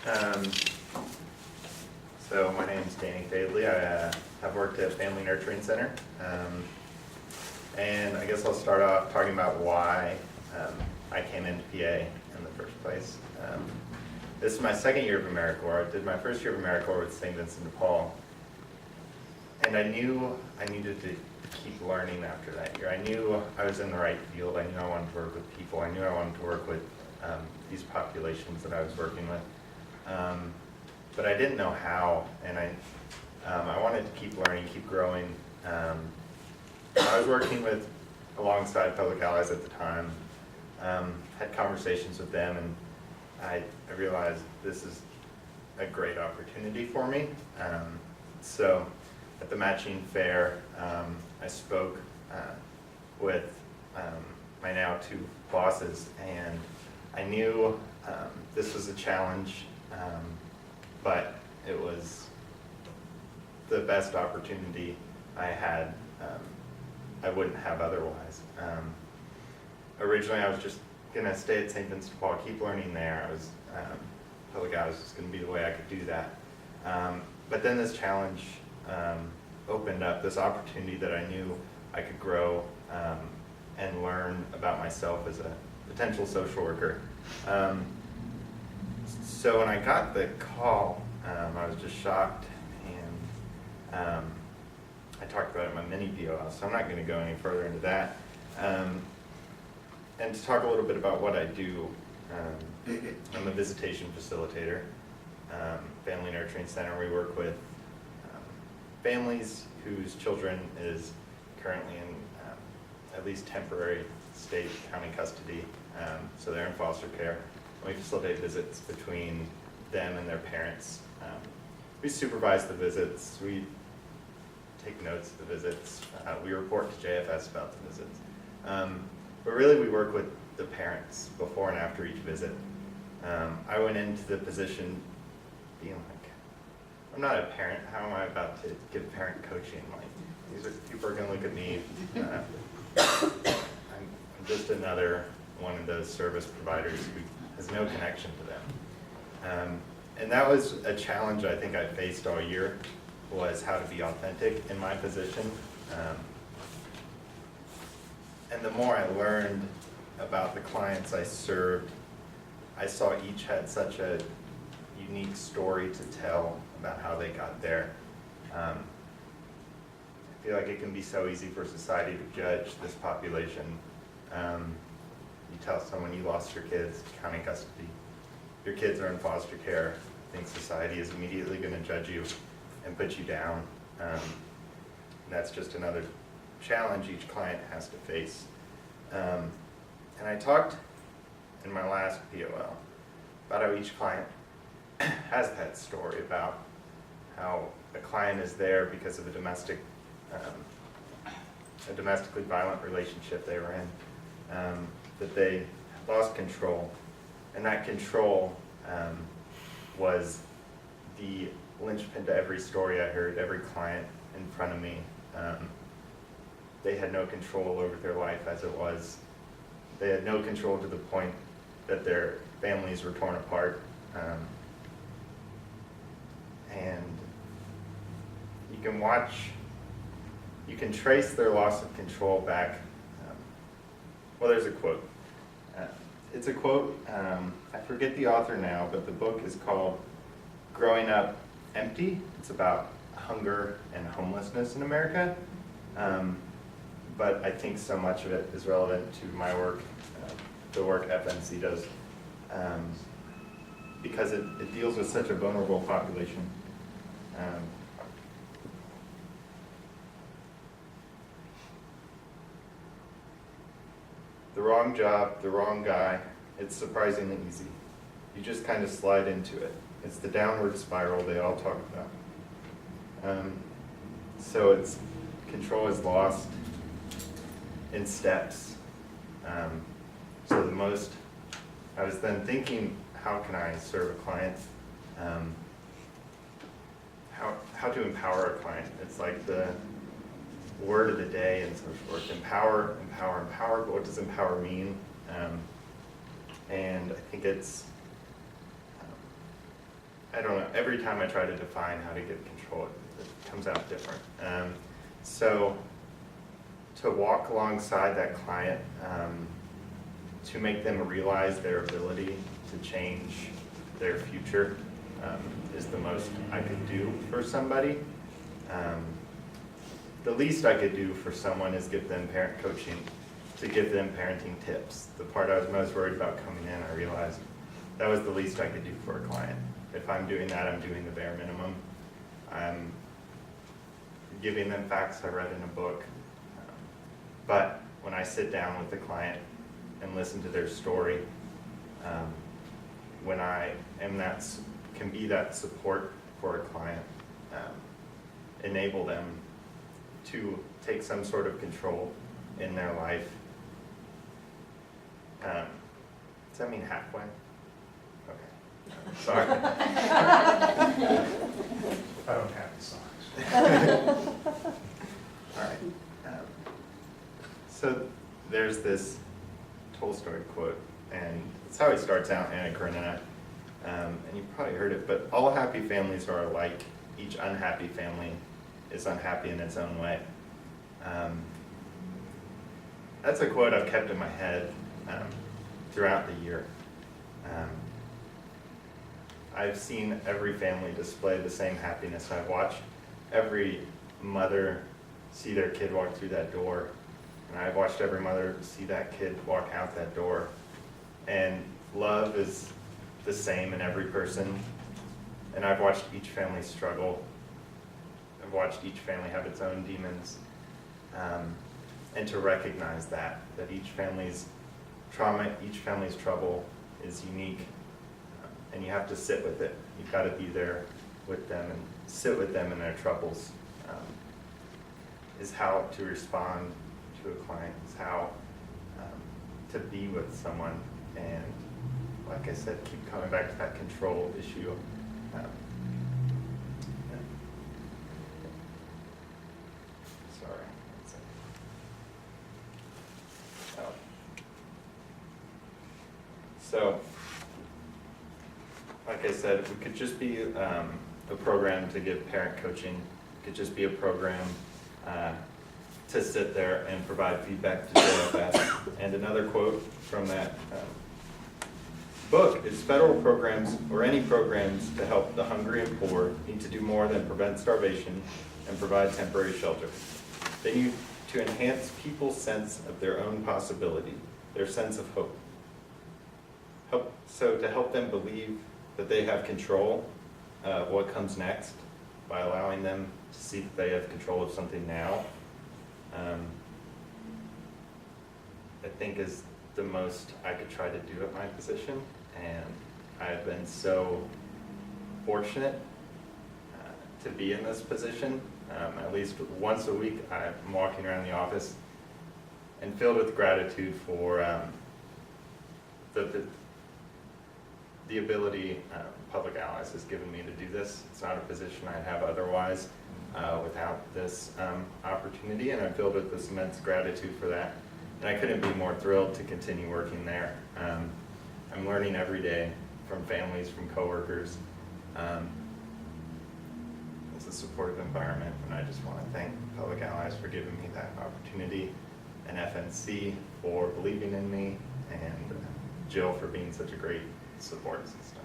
Um, so my name is Danny Fadley. I have worked at Family Nurturing Center. And I guess I'll start off talking about why I came into PA in the first place. This is my second year of AmeriCorps. I did my first year of AmeriCorps with St. Vincent de Paul. And I knew I needed to keep learning after that year. I knew I was in the right field. I knew I wanted to work with people. I knew I wanted to work with these populations that I was working with. But I didn't know how, and I wanted to keep learning, keep growing. I was working alongside public allies at the time, had conversations with them, and I realized this is a great opportunity for me. So at the matching fair, I spoke with my now two bosses, and I knew this was a challenge, but it was the best opportunity I had. I wouldn't have otherwise. Originally, I was just going to stay at St. Vincent de Paul, keep learning there. I was public ed was just going to be the way I could do that. But then this challenge opened up, this opportunity that I knew I could grow and learn about myself as a potential social worker. So when I got the call, I was just shocked, and I talked about it in my mini POL, so I'm not going to go any further into that. And to talk a little bit about what I do, I'm a visitation facilitator, Family Nurturing Center. We work with families whose children is currently in at least temporary state county custody, so they're in foster care. We facilitate visits between them and their parents. We supervise the visits. We take notes of the visits. We report to JFS about the visits. But really, we work with the parents before and after each visit. I went into the position being like, I'm not a parent. How am I about to give parent coaching? Like, people are going to look at me. I'm just another one of those service providers who has no connection to them. And that was a challenge I think I faced all year, was how to be authentic in my position. And the more I learned about the clients I served, I saw each had such a unique story to tell about how they got there. I feel like it can be so easy for society to judge this population. You tell someone you lost your kids to county custody, your kids are in foster care, I think society is immediately going to judge you and put you down. That's just another challenge each client has to face. And I talked in my last POL about how each client has that story about how a client is there because of a domestically violent relationship they were in, that they lost control, and that control was the linchpin to every story I heard, every client in front of me. They had no control over their life as it was. They had no control to the point that their families were torn apart. And you can trace their loss of control back. Well, there's a quote. It's a quote, I forget the author now, but the book is called Growing Up Empty. It's about hunger and homelessness in America. But I think so much of it is relevant to my work, the work FNC does, because it deals with such a vulnerable population. The wrong job, the wrong guy, it's surprisingly easy. You just kind of slide into it. It's the downward spiral they all talk about. So control is lost in steps. So I was then thinking, how can I serve a client? How to empower a client. It's like the word of the day in social work. Empower, empower, empower, but what does empower mean? And I think it's every time I try to define how to get control, it comes out different. So to walk alongside that client, to make them realize their ability to change their future is the most I could do for somebody. The least I could do for someone is give them parent coaching, to give them parenting tips. The part I was most worried about coming in, I realized that was the least I could do for a client. If I'm doing that, I'm doing the bare minimum. I'm giving them facts I read in a book. But when I sit down with the client and listen to their story, when I am can be that support for a client, enable them to take some sort of control in their life. Does that mean halfway? Okay. Sorry. I don't have the signs. All right. So there's this Tolstoy quote, and it's how he starts out, Anna Karenina, and you probably heard it, but all happy families are alike. Each unhappy family is unhappy in its own way. That's a quote I've kept in my head throughout the year. I've seen every family display the same happiness. I've watched every mother see their kid walk through that door, and I've watched every mother see that kid walk out that door. And love is the same in every person, and I've watched each family struggle. I've watched each family have its own demons, and to recognize that each family's trauma, each family's trouble is unique, and you have to sit with it. You've got to be there with them and sit with them in their troubles, is how to respond to a client, is how to be with someone, and like I said, keep coming back to that control issue. Sorry. Oh. So, like I said, it could just be a program to give parent coaching. It could just be a program to sit there and provide feedback to JFS. And another quote from that book is, federal programs or any programs to help the hungry and poor need to do more than prevent starvation and provide temporary shelter. They need to enhance people's sense of their own possibility, their sense of hope. So to help them believe that they have control of what comes next by allowing them to see that they have control of something now, I think is the most I could try to do at my position. And I've been so fortunate to be in this position. At least once a week, I'm walking around the office and filled with gratitude for the ability Public Allies has given me to do this. It's not a position I'd have otherwise without this opportunity, and I'm filled with this immense gratitude for that. And I couldn't be more thrilled to continue working there. I'm learning every day from families, from coworkers. It's a supportive environment, and I just want to thank Public Allies for giving me that opportunity, and FNC for believing in me, and Jill for being such a great support system.